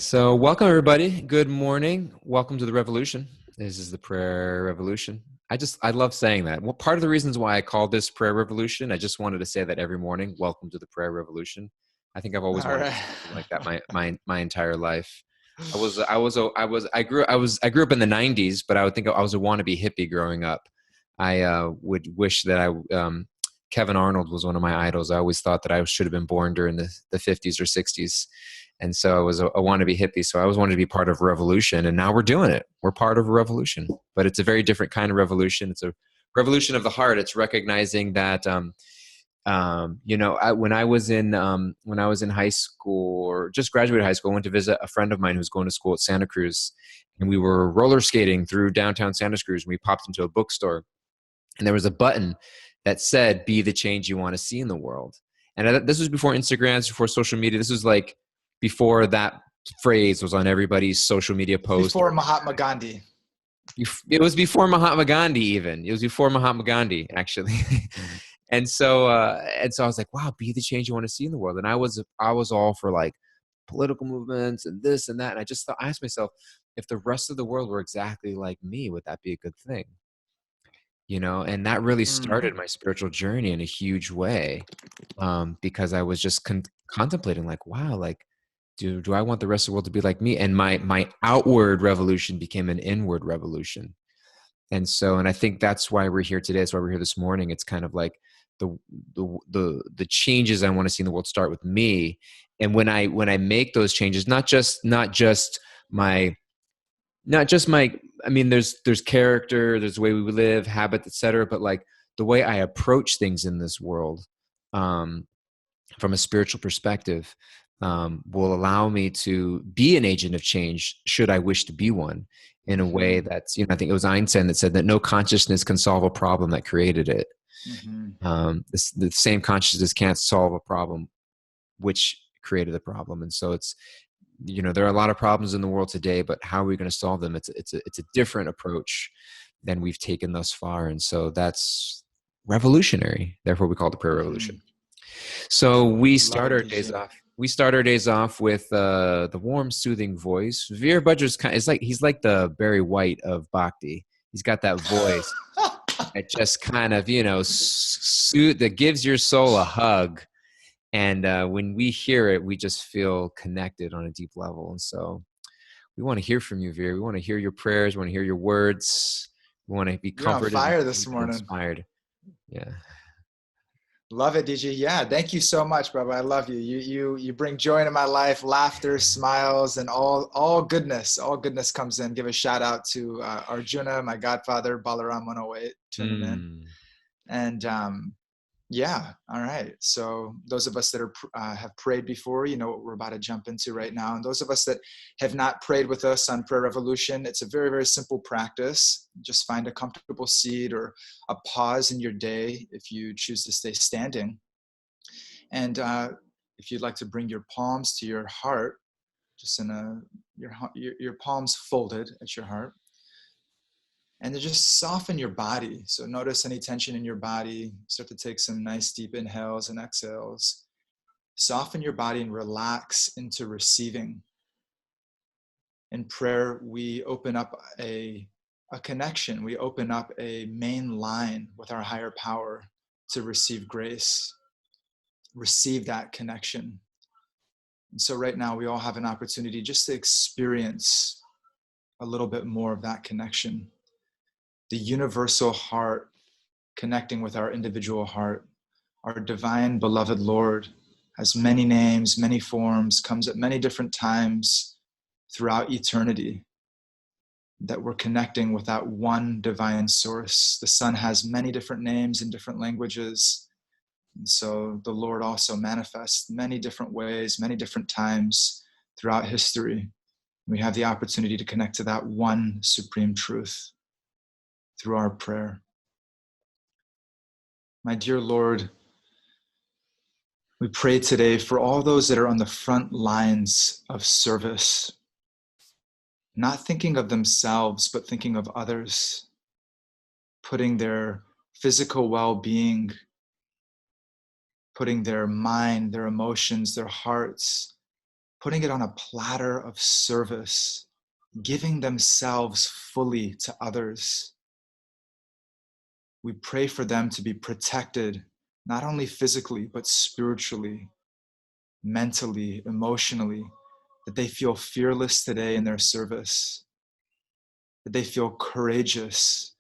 So, welcome everybody. Good morning. Welcome to the revolution. This is the prayer revolution. I love saying that. Well, part of the reasons why I called this prayer revolution, I just wanted to say that every morning. Welcome to the prayer revolution. I think I've always All wanted to right. say something like that my entire life. I grew up in the '90s, but I would think I was a wannabe hippie growing up. I would wish that Kevin Arnold was one of my idols. I always thought that I should have been born during the '50s or '60s. And so I was a wannabe hippie. So I always wanted to be part of a revolution. And now we're doing it. We're part of a revolution. But it's a very different kind of revolution. It's a revolution of the heart. It's recognizing that, when I was in high school or just graduated high school, I went to visit a friend of mine who was going to school at Santa Cruz. And we were roller skating through downtown Santa Cruz. And we popped into a bookstore. And there was a button that said, "Be the change you want to see in the world." And this was before Instagrams, before social media. This was like before that phrase was on everybody's social media post. Before Mahatma Gandhi. It was before Mahatma Gandhi, even. It was before Mahatma Gandhi, actually. And so I was like, wow, be the change you want to see in the world. And I was all for like political movements and this and that. And I asked myself, if the rest of the world were exactly like me, would that be a good thing? And that really started Mm. my spiritual journey in a huge way, because I was just contemplating, like, wow, like, do I want the rest of the world to be like me? And my outward revolution became an inward revolution. And I think that's why we're here today. That's why we're here this morning. It's kind of like the the changes I want to see in the world start with me. And when I make those changes, my not just my I mean, there's character, there's the way we live, habits, etc., but like the way I approach things in this world, um from a spiritual perspective, will allow me to be an agent of change should I wish to be one, in a way Mm-hmm. that's, I think it was Einstein that said that no consciousness can solve a problem that created it. Mm-hmm. The same consciousness can't solve a problem which created the problem. And so there are a lot of problems in the world today, but how are we going to solve them? It's a different approach than we've taken thus far. And so that's revolutionary. Therefore, we call it the prayer Mm-hmm. revolution. So we Love start it, our days DJ. off. We start our days off with the warm, soothing voice. Veer Budger's he's like the Barry White of Bhakti. He's got that voice that just kind of that gives your soul a hug. And when we hear it, we just feel connected on a deep level. And so we want to hear from you, Veer. We want to hear your prayers. We want to hear your words. We want to be You're on comforted, fire this encouraged, and morning. inspired. Yeah. Love it, DJ. Yeah, thank you so much, brother. I love you. You bring joy into my life, laughter, smiles, and all goodness. All goodness comes in. Give a shout out to Arjuna, my godfather, Balaram 108, tuning in. Mm. And yeah. All right. So those of us that have prayed before, you know what we're about to jump into right now. And those of us that have not prayed with us on Prayer Revolution, it's a very, very simple practice. Just find a comfortable seat or a pause in your day if you choose to stay standing. And if you'd like to bring your palms to your heart, just your palms folded at your heart. And then just soften your body. So notice any tension in your body. Start to take some nice deep inhales and exhales. Soften your body and relax into receiving. In prayer, we open up a connection. We open up a main line with our higher power to receive grace, receive that connection. And so right now, we all have an opportunity just to experience a little bit more of that connection. The universal heart connecting with our individual heart. Our divine beloved Lord has many names, many forms, comes at many different times throughout eternity, that we're connecting with that one divine source. The Son has many different names in different languages. And so the Lord also manifests many different ways, many different times throughout history. We have the opportunity to connect to that one supreme truth through our prayer. My dear Lord, we pray today for all those that are on the front lines of service, not thinking of themselves, but thinking of others, putting their physical well-being, putting their mind, their emotions, their hearts, putting it on a platter of service, giving themselves fully to others. We pray for them to be protected, not only physically, but spiritually, mentally, emotionally, that they feel fearless today in their service, that they feel courageous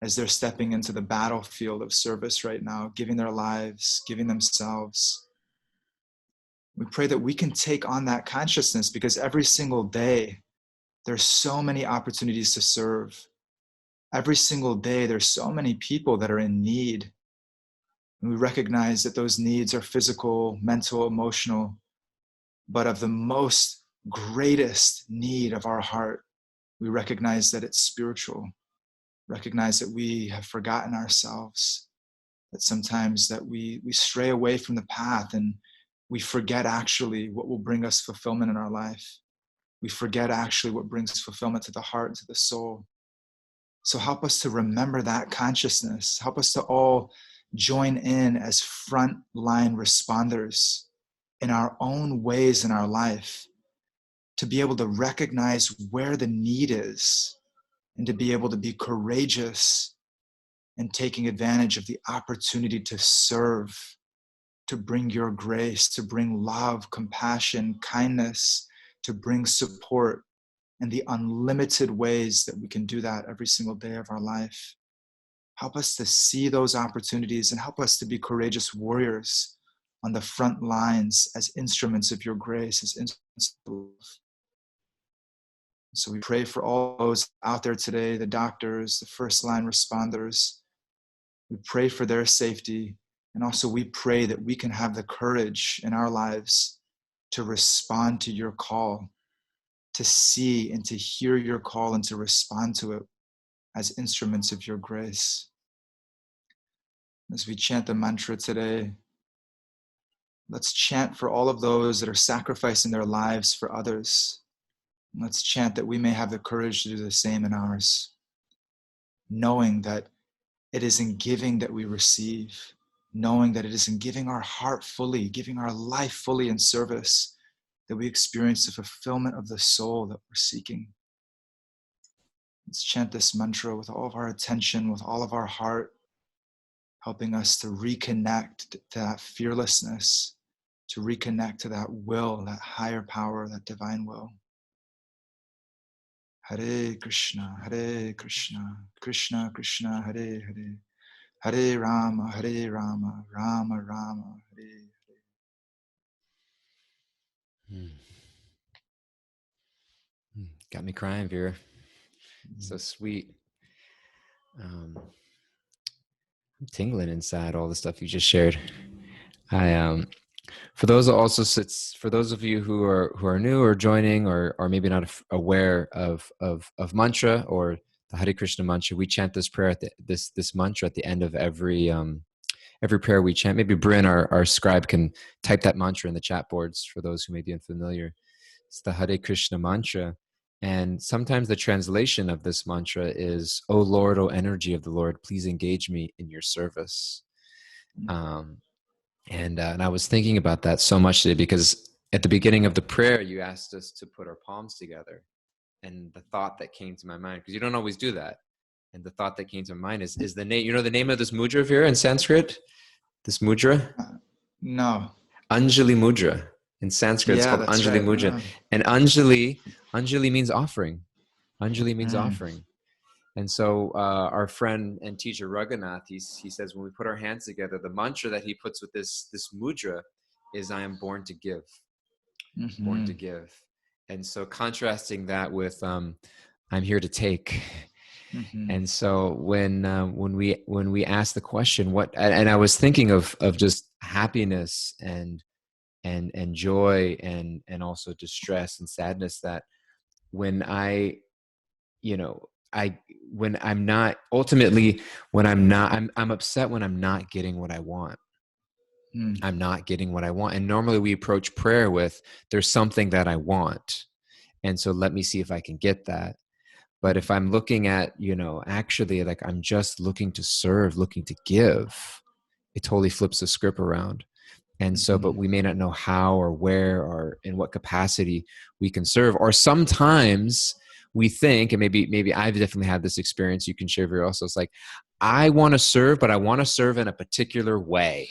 as they're stepping into the battlefield of service right now, giving their lives, giving themselves. We pray that we can take on that consciousness, because every single day, there's so many opportunities to serve. Every single day, there's so many people that are in need. And we recognize that those needs are physical, mental, emotional, but of the most greatest need of our heart, we recognize that it's spiritual. Recognize that we have forgotten ourselves, that sometimes that we stray away from the path, and we forget actually what will bring us fulfillment in our life. We forget actually what brings fulfillment to the heart and to the soul. So help us to remember that consciousness. Help us to all join in as frontline responders in our own ways in our life, to be able to recognize where the need is, and to be able to be courageous and taking advantage of the opportunity to serve, to bring your grace, to bring love, compassion, kindness, to bring support, and the unlimited ways that we can do that every single day of our life. Help us to see those opportunities, and help us to be courageous warriors on the front lines as instruments of your grace, as instruments of love. So we pray for all those out there today, the doctors, the first line responders. We pray for their safety. And also we pray that we can have the courage in our lives to respond to your call, to see and to hear your call, and to respond to it as instruments of your grace. As we chant the mantra today, let's chant for all of those that are sacrificing their lives for others. And let's chant that we may have the courage to do the same in ours, knowing that it is in giving that we receive, knowing that it is in giving our heart fully, giving our life fully in service, that we experience the fulfillment of the soul that we're seeking. Let's chant this mantra with all of our attention, with all of our heart, helping us to reconnect to that fearlessness, to reconnect to that will, that higher power, that divine will. Hare Krishna, Krishna Krishna, Hare Hare, Hare Rama, Rama Rama, Hare Hmm. Got me crying, Vira. So sweet. I'm tingling inside all the stuff you just shared. I for those also sits for those of you who are new or joining, or maybe not aware of mantra or the Hare Krishna mantra, we chant this prayer at this mantra at the end of every prayer we chant. Maybe Bryn, our scribe, can type that mantra in the chat boards for those who may be unfamiliar. It's the Hare Krishna mantra. And sometimes the translation of this mantra is, "O Lord, O energy of the Lord, please engage me in your service." And I was thinking about that so much today, because at the beginning of the prayer, you asked us to put our palms together. And the thought that came to my mind, because you don't always do that, and the thought that came to my mind is the name. You know the name of this mudra, Vira, in Sanskrit? This mudra? No. Anjali mudra. In Sanskrit, it's Yeah, called that's Anjali right. mudra. And Anjali means offering. Anjali means offering. And so our friend and teacher Raghunath, he says, when we put our hands together, the mantra that he puts with this mudra is, "I am born to give." Born to give. And so contrasting that with "I'm here to take." And so when we ask the question, what, and I was thinking of just happiness and joy and also distress and sadness, that when I, you know, when I'm not, ultimately, when I'm not, I'm upset when I'm not getting what I want. I'm not getting what I want. And normally we approach prayer with, there's something that I want, and so let me see if I can get that. But if I'm looking at, actually, like, I'm just looking to serve, looking to give, it totally flips the script around. And so, but Mm-hmm. we may not know how or where or in what capacity we can serve. Or sometimes we think, and maybe I've definitely had this experience, you can share very also. It's like, I want to serve, but I want to serve in a particular way.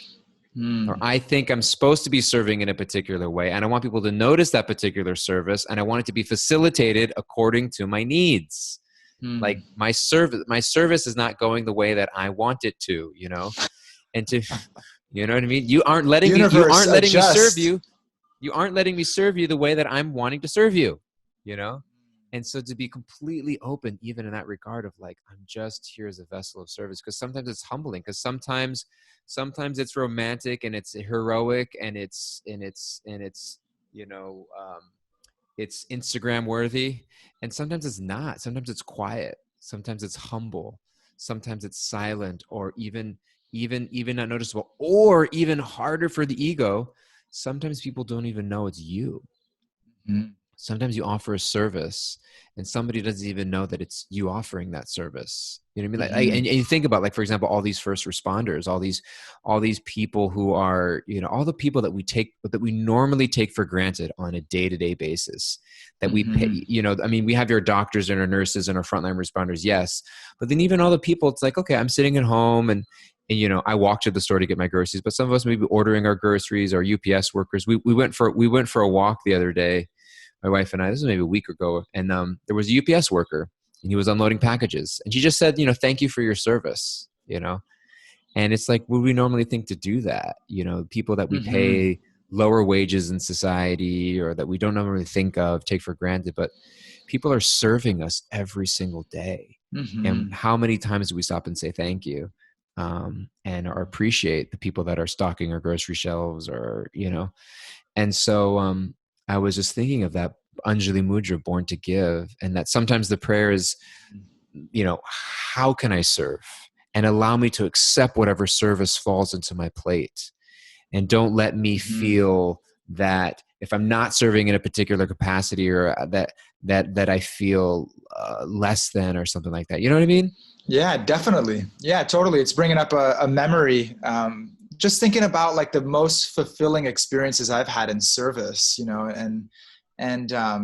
Or Mm. I think I'm supposed to be serving in a particular way. And I want people to notice that particular service. And I want it to be facilitated according to my needs. Like Mm. my service is not going the way that I want it to, and to, you know what I mean? You Universe, aren't letting me serve adjust. you. You aren't letting me serve you the way that I'm wanting to serve you, you know? And so to be completely open, even in that regard of like, I'm just here as a vessel of service, because sometimes it's humbling, because sometimes it's romantic and it's heroic and it's, you know, it's Instagram worthy. And sometimes it's not. Sometimes it's quiet. Sometimes it's humble. Sometimes it's silent, or even not noticeable, or even harder for the ego. Sometimes people don't even know it's you. Mm. Sometimes you offer a service and somebody doesn't even know that it's you offering that service. You know what I mean? Like, and Mm-hmm. you think about, like, for example, all these first responders, all these people who are, all the people that we normally take for granted on a day-to-day basis, that we pay, Mm-hmm. I mean, we have your doctors and our nurses and our frontline responders. Yes. But then even all the people, it's like, okay, I'm sitting at home and I walk to the store to get my groceries, but some of us may be ordering our groceries, or UPS workers. We went for a walk the other day, my wife and I. This was maybe a week ago, and there was a UPS worker, and he was unloading packages, and she just said, "Thank you for your service." And it's like, would we normally think to do that? People that we Mm-hmm. pay lower wages in society, or that we don't normally think of, take for granted, but people are serving us every single day. And Mm-hmm. how many times do we stop and say thank you, or appreciate the people that are stocking our grocery shelves, and so I was just thinking of that Anjali Mudra, born to give, and that sometimes the prayer is, how can I serve? And allow me to accept whatever service falls into my plate. And don't let me Mm-hmm. feel that if I'm not serving in a particular capacity, or that I feel less than, or something like that. You know what I mean? Yeah, definitely. Yeah, totally. It's bringing up a memory. Just thinking about like the most fulfilling experiences I've had in service, and I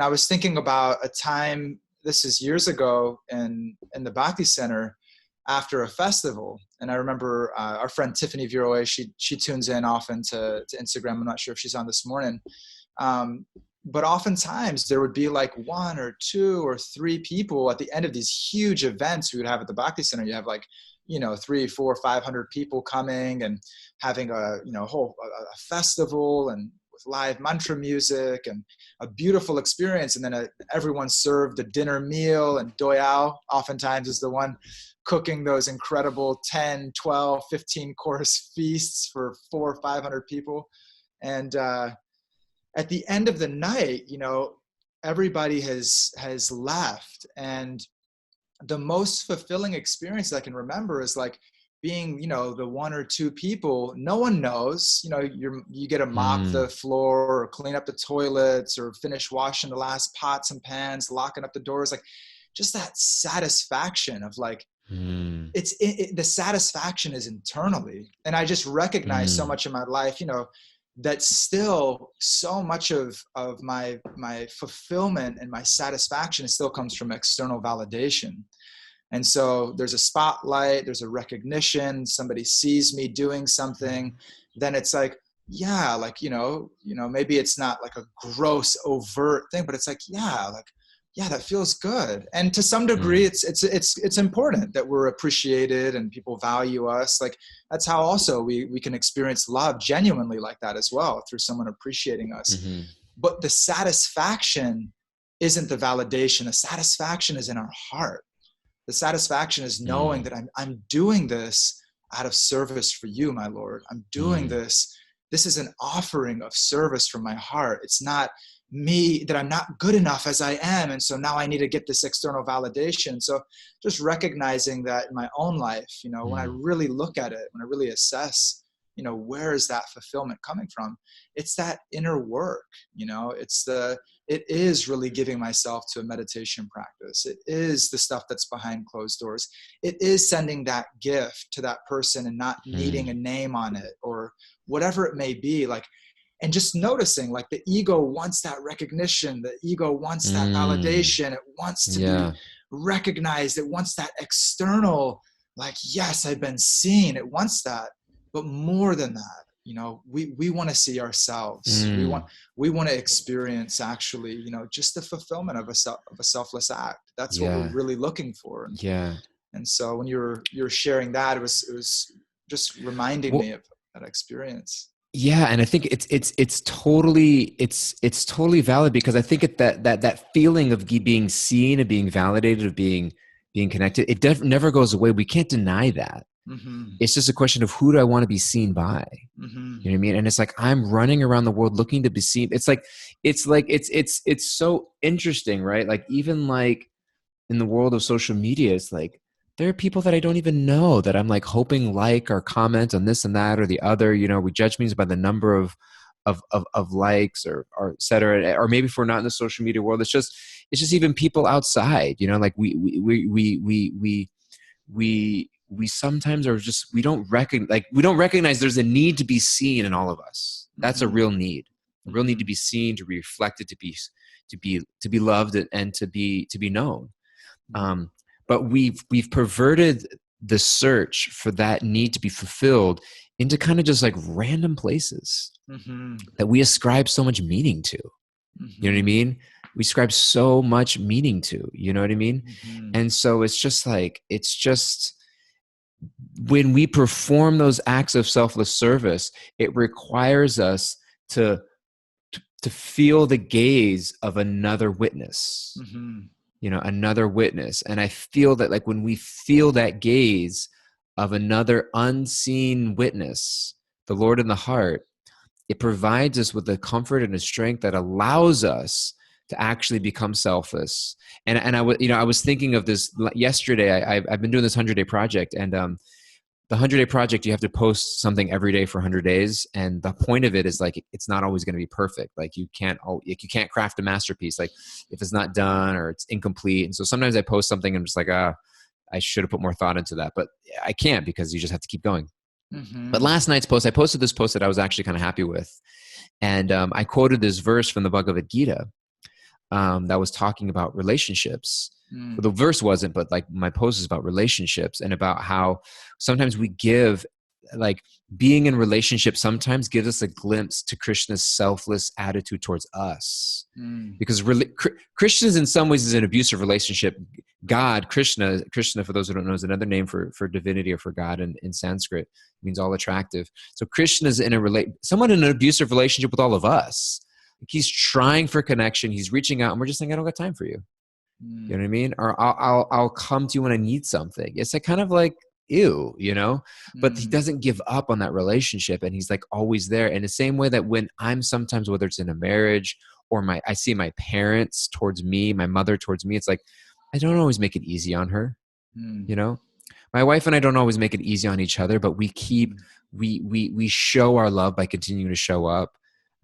was thinking about a time, this is years ago, in the Bhakti Center after a festival. And I remember our friend Tiffany Vira, she tunes in often to Instagram. I'm not sure if she's on this morning. Um, but oftentimes there would be like one or two or three people at the end of these huge events we would have at the Bhakti Center. You have like, 3, 4, 500 people coming and having a festival, and with live mantra music and a beautiful experience. And then everyone served a dinner meal, and Doyal oftentimes is the one cooking those incredible 10, 12, 15 course feasts for 400 or 500 people. And at the end of the night, everybody has left, and the most fulfilling experience I can remember is like being, the one or two people no one knows. You get to mop the Mm, floor, or clean up the toilets, or finish washing the last pots and pans, locking up the doors, like just that satisfaction of like, mm, the satisfaction is internally. And I just recognize so mm, much in my life, that still so much of my fulfillment and my satisfaction still comes from external validation. And so there's a spotlight, there's a recognition, somebody sees me doing something, then it's like, yeah, like, maybe it's not like a gross overt thing, but it's like, yeah, that feels good. And to some degree, mm, it's important that we're appreciated and people value us. Like that's how also we can experience love genuinely like that as well, through someone appreciating us. mhm, But the satisfaction isn't the validation. The satisfaction is in our heart. The satisfaction is knowing mm, that I'm doing this out of service for you, my Lord. I'm doing mm, this. This is an offering of service from my heart. It's not me, that I'm not good enough as I am, and so now I need to get this external validation. So just recognizing that in my own life, when I mm, really look at it, when I really assess, where is that fulfillment coming from? It's that inner work. It is really giving myself to a meditation practice. It is the stuff that's behind closed doors. It is sending that gift to that person and not needing a name on it or whatever it may be. And just noticing, the ego wants that recognition. The ego wants that validation. It wants to be recognized. It wants that external, yes, I've been seen. It wants that. But more than that, we want to see ourselves. We want to experience actually, just the fulfillment of a selfless act. That's what we're really looking for. And so when you're sharing that, it was just reminding me of that experience. Yeah, and I think it's totally valid, because I think that feeling of being seen, of being validated, of being connected, it never goes away. We can't deny that. It's just a question of, who do I want to be seen by? You know what I mean? And it's I'm running around the world looking to be seen. It's so interesting, right? Even in the world of social media, it's there are people that I don't even know that I'm hoping or comment on this and that or the other. We judge things by the number of likes or et cetera. Or maybe if we're not in the social media world, it's just even people outside. We sometimes are just, we don't recognize there's a need to be seen in all of us. That's a real need to be seen, to be reflected, to be loved, and to be known. But we've perverted the search for that need to be fulfilled into kind of just random places that we ascribe so much meaning to. You know what I mean? We ascribe so much meaning to, you know what I mean? And so it's just when we perform those acts of selfless service, it requires us to feel the gaze of another witness. Another witness. And I feel that when we feel that gaze of another unseen witness, the Lord in the heart, it provides us with a comfort and a strength that allows us to actually become selfless. And I was thinking of this yesterday. I've been doing this 100-day project, and the 100-day project, you have to post something every day for 100 days. And the point of it is it's not always going to be perfect. You can't craft a masterpiece. If it's not done or it's incomplete. And so sometimes I post something and I'm just I should have put more thought into that, but I can't, because you just have to keep going. But last night's post, I posted this post that I was actually kind of happy with. And I quoted this verse from the Bhagavad Gita that was talking about relationships. Well, the verse wasn't, but my post is about relationships, and about how sometimes we give, being in relationships sometimes gives us a glimpse to Krishna's selfless attitude towards us. Because Krishna in some ways is an abusive relationship. God, Krishna, for those who don't know, is another name for divinity or for God in Sanskrit. It means all attractive. So Krishna's somewhat in an abusive relationship with all of us. He's trying for connection. He's reaching out, and we're just saying, I don't got time for you. You know what I mean? Or I'll come to you when I need something. It's kind of ew, but he doesn't give up on that relationship, and he's always there. In the same way that when I'm sometimes, whether it's in a marriage or I see my parents towards me, my mother towards me, it's I don't always make it easy on her. My wife and I don't always make it easy on each other, but we show our love by continuing to show up.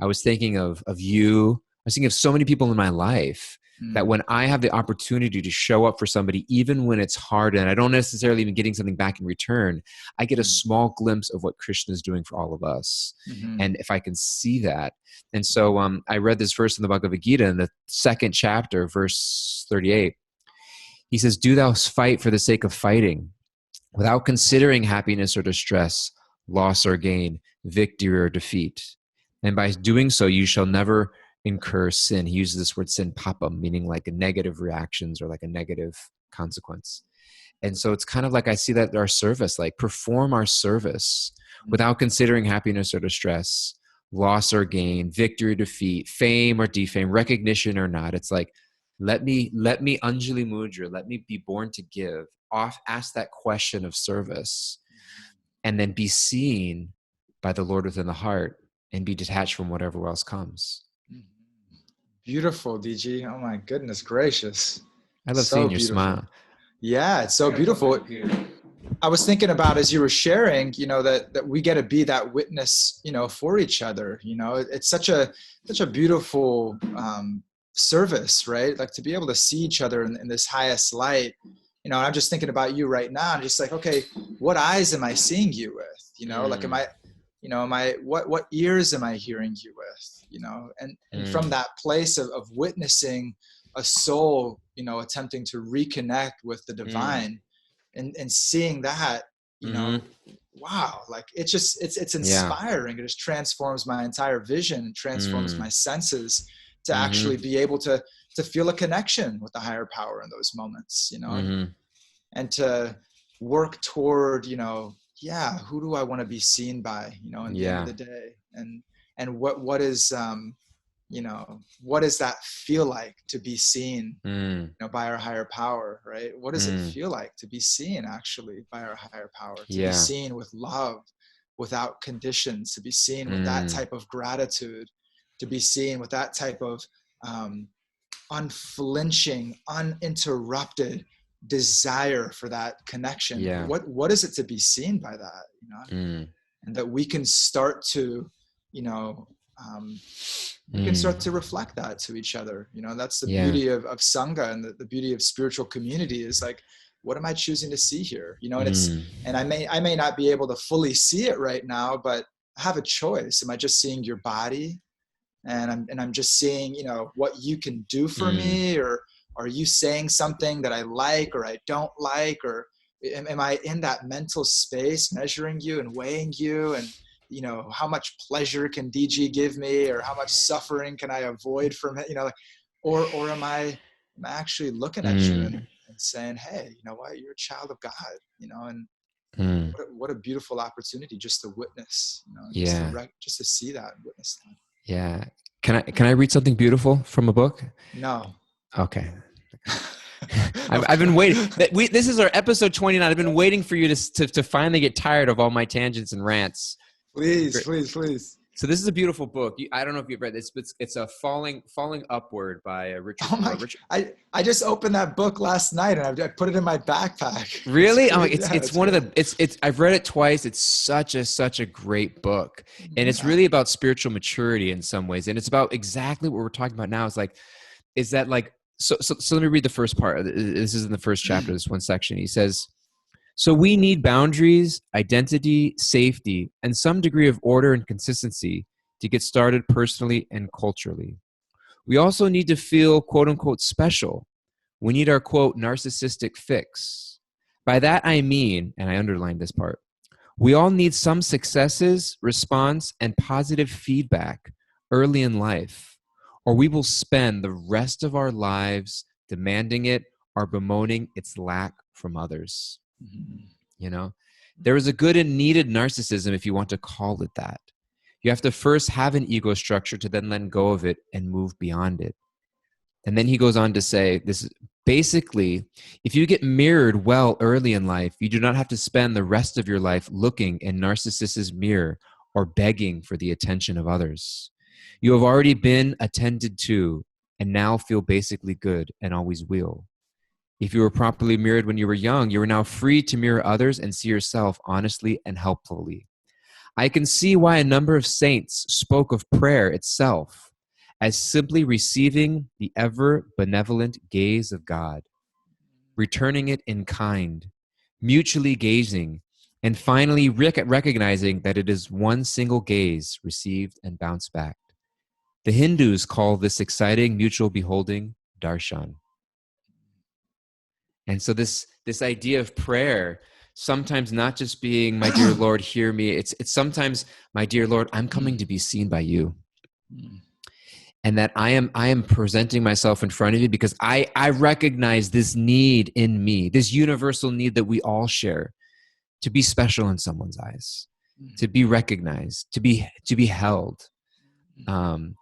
I was thinking of you. I was thinking of so many people in my life that when I have the opportunity to show up for somebody, even when it's hard and I don't necessarily even getting something back in return, I get a small glimpse of what Krishna is doing for all of us. And if I can see that. And so I read this verse in the Bhagavad Gita in the 2nd chapter, verse 38. He says, "Do thou fight for the sake of fighting, without considering happiness or distress, loss or gain, victory or defeat. And by doing so, you shall never incur sin." He uses this word sin, papam, meaning a negative reactions or a negative consequence. And so it's kind of I see that our service, perform our service without considering happiness or distress, loss or gain, victory or defeat, fame or defame, recognition or not. It's let me Anjali Mudra, let me be born to give, ask that question of service, and then be seen by the Lord within the heart and be detached from whatever else comes. Beautiful, DG. Oh my goodness gracious. I love seeing your smile. Yeah, it's so beautiful. I was thinking about, as you were sharing, that we get to be that witness, for each other. It's such a beautiful service, right? Like to be able to see each other in this highest light. I'm just thinking about you right now. I'm just like, okay, what eyes am I seeing you with? Like, what ears am I hearing you with? And from that place of witnessing a soul, attempting to reconnect with the divine, and seeing that, wow, like it's inspiring. It just transforms my entire vision and transforms my senses to actually be able to feel a connection with the higher power in those moments, and to work toward, who do I want to be seen by, in the end of the day, and what is, what does that feel like to be seen, by our higher power, right? What does it feel like to be seen actually by our higher power, to be seen with love, without conditions, to be seen with that type of gratitude, to be seen with that type of unflinching, uninterrupted desire for that connection. What is it to be seen by that, and that we can start to, we can start to reflect that to each other. That's the beauty of Sangha, and the beauty of spiritual community is like, what am I choosing to see here? And I may not be able to fully see it right now, but I have a choice. Am I just seeing your body? And I'm just seeing, what you can do for me, or are you saying something that I like or I don't like, or am I in that mental space measuring you and weighing you, and how much pleasure can DG give me, or how much suffering can I avoid from it, or am I actually looking at you and saying, hey, you know what, you're a child of God, and what a beautiful opportunity just to witness, just to see that and witness that. Yeah. Can I read something beautiful from a book? No. Okay. I've been waiting. This is our episode 29. I've been waiting for you to finally get tired of all my tangents and rants. Please. So this is a beautiful book. I don't know if you've read this, but it's a Falling Upward by Richard. I just opened that book last night and I put it in my backpack. Really? It's one great. It's I've read it twice. It's such a great book, and it's really about spiritual maturity in some ways, and it's about exactly what we're talking about now. So let me read the first part. This is in the first chapter, this one section. He says, so we need boundaries, identity, safety, and some degree of order and consistency to get started personally and culturally. We also need to feel, quote unquote, special. We need our, quote, narcissistic fix. By that I mean, and I underlined this part, we all need some successes, response, and positive feedback early in life, or we will spend the rest of our lives demanding it or bemoaning its lack from others. There is a good and needed narcissism, if you want to call it that. You have to first have an ego structure to then let go of it and move beyond it. And then he goes on to say, this is basically, if you get mirrored well early in life, you do not have to spend the rest of your life looking in narcissist's mirror or begging for the attention of others. You have already been attended to and now feel basically good and always will. If you were properly mirrored when you were young, you are now free to mirror others and see yourself honestly and helpfully. I can see why a number of saints spoke of prayer itself as simply receiving the ever benevolent gaze of God, returning it in kind, mutually gazing, and finally recognizing that it is one single gaze received and bounced back. The Hindus call this exciting mutual beholding darshan. And so this idea of prayer, sometimes not just being, my dear Lord, hear me. It's sometimes, my dear Lord, I'm coming to be seen by you. And that I am presenting myself in front of you because I recognize this need in me, this universal need that we all share, to be special in someone's eyes, to be recognized, to be held. And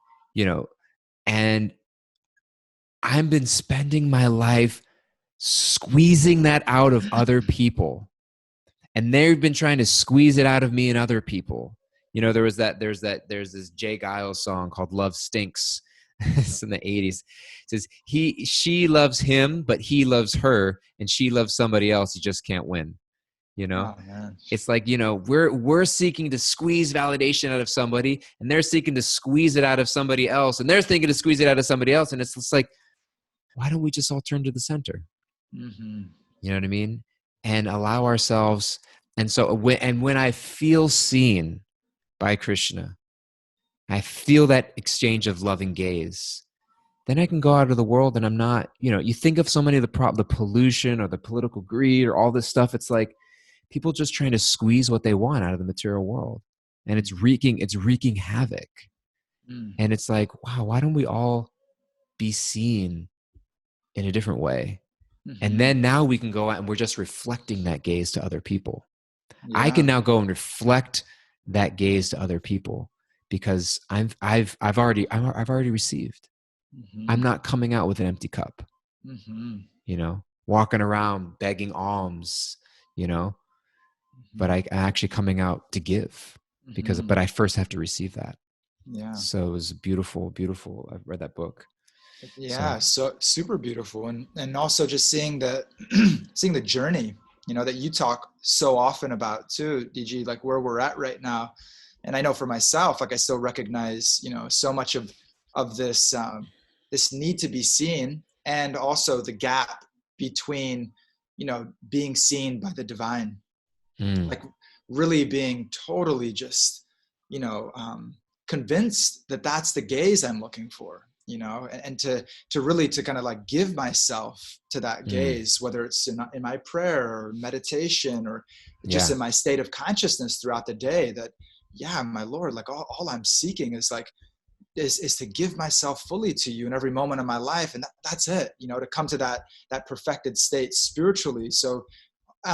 I've been spending my life squeezing that out of other people, and they've been trying to squeeze it out of me and other people. There's this Jay Giles song called Love Stinks. It's in the 80s. It says she loves him, but he loves her, and she loves somebody else. You just can't win. you know? Oh man. It's like, we're seeking to squeeze validation out of somebody, and they're seeking to squeeze it out of somebody else, and they're thinking to squeeze it out of somebody else. And it's just like, why don't we just all turn to the center? Mm-hmm. You know what I mean? And allow ourselves. And so when I feel seen by Krishna, I feel that exchange of loving gaze, then I can go out of the world and I'm not, you think of so many of the pollution or the political greed or all this stuff. It's like people just trying to squeeze what they want out of the material world. And it's wreaking havoc. Mm. And it's like, wow, why don't we all be seen in a different way? And Mm-hmm. then now we can go out and we're just reflecting that gaze to other people. I can Yeah. now go and reflect that gaze to other people because I've already received. I'm Mm-hmm. not coming out with an empty cup, Mm-hmm. walking around begging alms, you know, but Mm-hmm. I'm actually coming out to give Mm-hmm. but I first have to receive that. Yeah. So it was beautiful, beautiful. I've read that book. So Yeah, so super beautiful, and also just seeing the seeing the journey, that you talk so often about too, DG, like where we're at right now. And I know for myself, like I still recognize, so much of this this need to be seen, and also the gap between, being seen by the divine, mm, like really being totally just, convinced that that's the gaze I'm looking for, and to really to kind of like give myself to that mm, gaze, whether it's in my prayer or meditation or just yeah. in my state of consciousness throughout the day, that, yeah, my Lord, like all I'm seeking is like, is to give myself fully to you in every moment of my life. And that's it, to come to that perfected state spiritually. So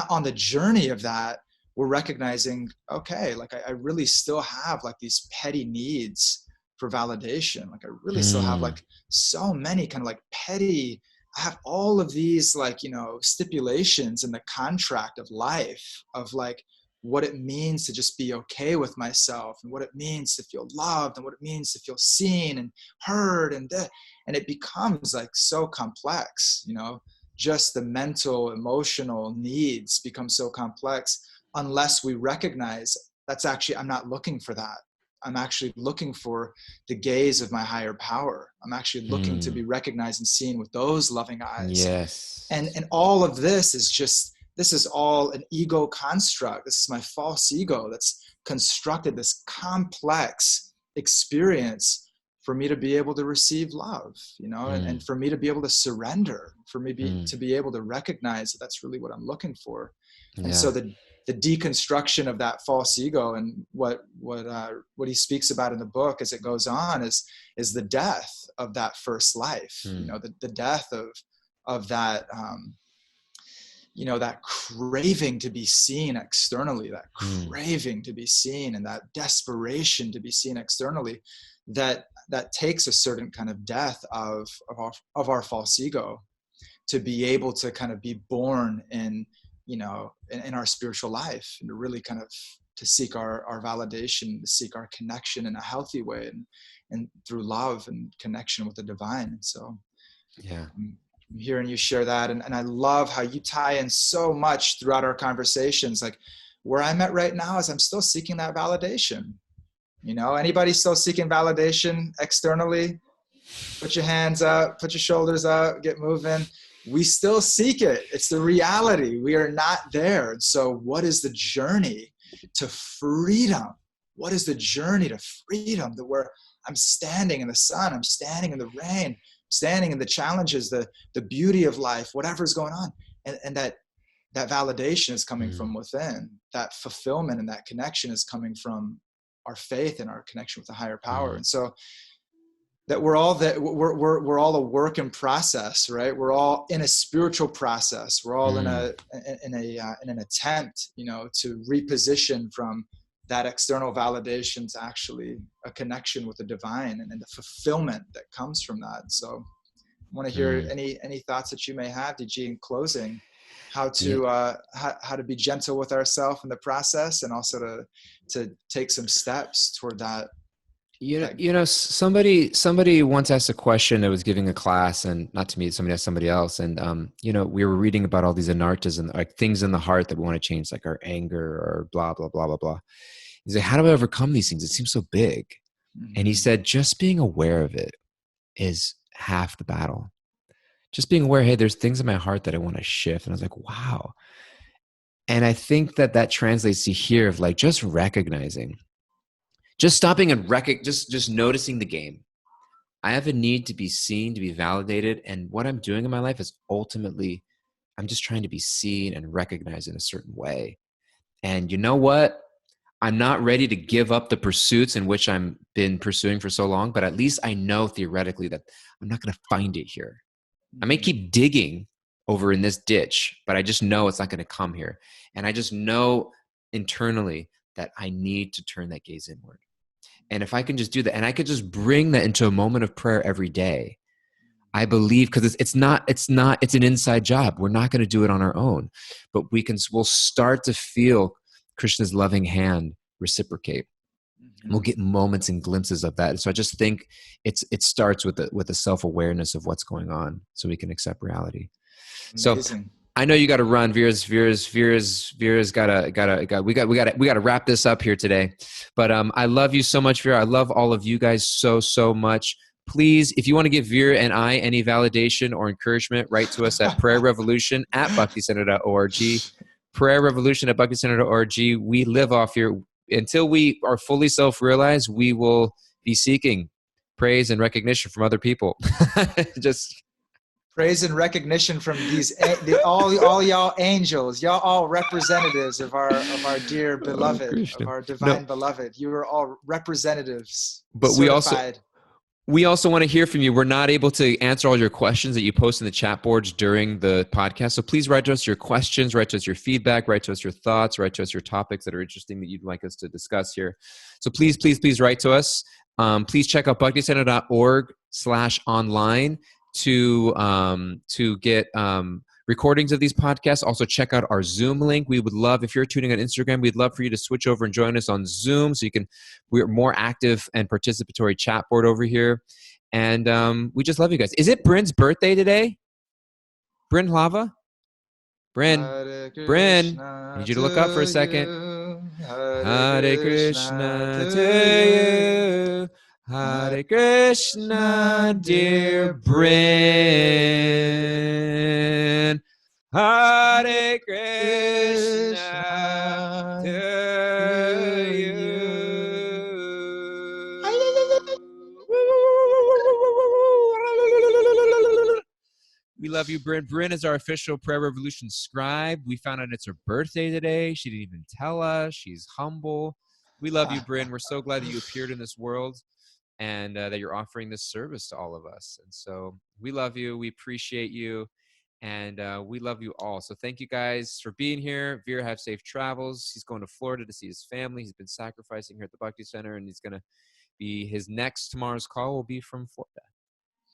on the journey of that, we're recognizing, okay, like I really still have like these petty needs for validation. Like I really still have Mm, like so many kind of like petty, I have all of these like, stipulations in the contract of life of like what it means to just be okay with myself, and what it means to feel loved, and what it means to feel seen and heard, and it becomes like so complex, just the mental, emotional needs become so complex unless we recognize that's actually, I'm not looking for that. I'm actually looking for the gaze of my higher power. I'm actually looking to mm, be recognized and seen with those loving eyes. And yes. and all of this is just, this is all an ego construct. This is my false ego that's constructed this complex experience for me to be able to receive love, and Mm, for me to be able to surrender, for me mm, to be able to recognize that that's really what I'm looking for. And so yeah. the deconstruction of that false ego, and what he speaks about in the book as it goes on, is the death of that first life, Mm, the death of that that craving to be seen externally, that mm, craving to be seen, and that desperation to be seen externally, that takes a certain kind of death of our false ego to be able to kind of be born in our spiritual life, and to really kind of to seek our validation, to seek our connection in a healthy way, and through love and connection with the divine. And so yeah. I'm hearing you share that. And I love how you tie in so much throughout our conversations. Like where I'm at right now is I'm still seeking that validation. Anybody still seeking validation externally? Put your hands up, put your shoulders up, get moving. We still seek it. It's the reality. We are not there. And so what is the journey to freedom? What is the journey to freedom, that where I'm standing in the sun, I'm standing in the rain, standing in the challenges, the beauty of life, whatever's going on. And that validation is coming Mm, from within. That fulfillment and that connection is coming from our faith and our connection with the higher power. mm, And so that we're all a work in process, right? We're all in a spiritual process. We're all in mm, an attempt, to reposition from that external validation to actually a connection with the divine, and the fulfillment that comes from that. So I want to hear mm. any thoughts that you may have, DG, in closing, how Yeah. to how to be gentle with ourselves in the process, and also to take some steps toward that Like, somebody once asked a question. I was giving a class, and not to me, somebody asked somebody else, and we were reading about all these anartas and like things in the heart that we want to change, like our anger or blah blah blah blah blah. He's like, how do I overcome these things? It seems so big. And he mhm, said, just being aware of it is half the battle. Just being aware, hey, there's things in my heart that I want to shift. And I was like, wow. And I think that translates to here of like just recognizing, just stopping and just noticing the game. I have a need to be seen, to be validated. And what I'm doing in my life is ultimately, I'm just trying to be seen and recognized in a certain way. And you know what? I'm not ready to give up the pursuits in which I'm been pursuing for so long, but at least I know theoretically that I'm not going to find it here. I may mhm, keep digging over in this ditch, but I just know it's not going to come here. And I just know internally that I need to turn that gaze inward. And if I can just do that, and I could just bring that into a moment of prayer every day, I believe, because it's an inside job. We're not going to do it on our own, but we'll start to feel Krishna's loving hand reciprocate. We'll mhm. get moments and glimpses of that. So I just think it starts with the self-awareness of what's going on, so we can accept reality. So Amazing. I know you got to run. Vira's we gotta wrap this up here today. But I love you so much, Vira. I love all of you guys so much. Please, if you want to give Vira and I any validation or encouragement, write to us at prayerrevolution@bhakticenter.org. Prayerrevolution@bhakticenter.org. We live off here. Until we are fully self-realized, we will be seeking praise and recognition from other people. Just Praise and recognition from all y'all angels, y'all all representatives of our dear oh, beloved, of Krishna. our No, divine beloved. You are all representatives, but certified. we also want to hear from you. We're not able to answer all your questions that you post in the chat boards during the podcast. So please write to us your questions, write to us your feedback, write to us your thoughts, write to us your topics that are interesting that you'd like us to discuss here. So please write to us. Please check out bhakticenter.org/online to get recordings of these podcasts. Also check out our Zoom link. We would love, if you're tuning on Instagram, we'd love for you to switch over and join us on Zoom so we're more active and participatory chat board over here. And we just love you guys. Is it Bryn's birthday today? Bryn Lava? Bryn. Hare Bryn. I Krishna need you to look up for a to second. you, Hare Hare Krishna Krishna to you, to you. Hare Hare Krishna, Krishna, dear dear Bryn. Hare Krishna Krishna to to you. you. We love you, Bryn. Bryn is our official Prayer Revolution scribe. We found out it's her birthday today. She didn't even tell us. She's humble. We love you, Bryn. We're so glad that you appeared in this world and that you're offering this service to all of us. And so we love you. We appreciate you. And we love you all. So thank you guys for being here. Vira, have safe travels. He's going to Florida to see his family. He's been sacrificing here at the Bhakti Center, and he's going to be tomorrow's call will be from Florida.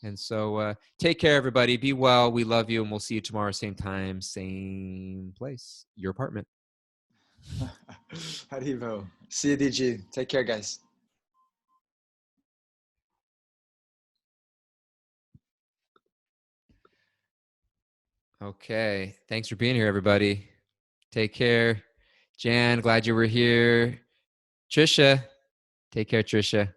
And so take care, everybody. Be well. We love you, and we'll see you tomorrow, same time, same place, your apartment. Haribo. See you, DG. Take care, guys. Okay. Thanks for being here, everybody. Take care. Jan, glad you were here. Trisha, take care, Trisha.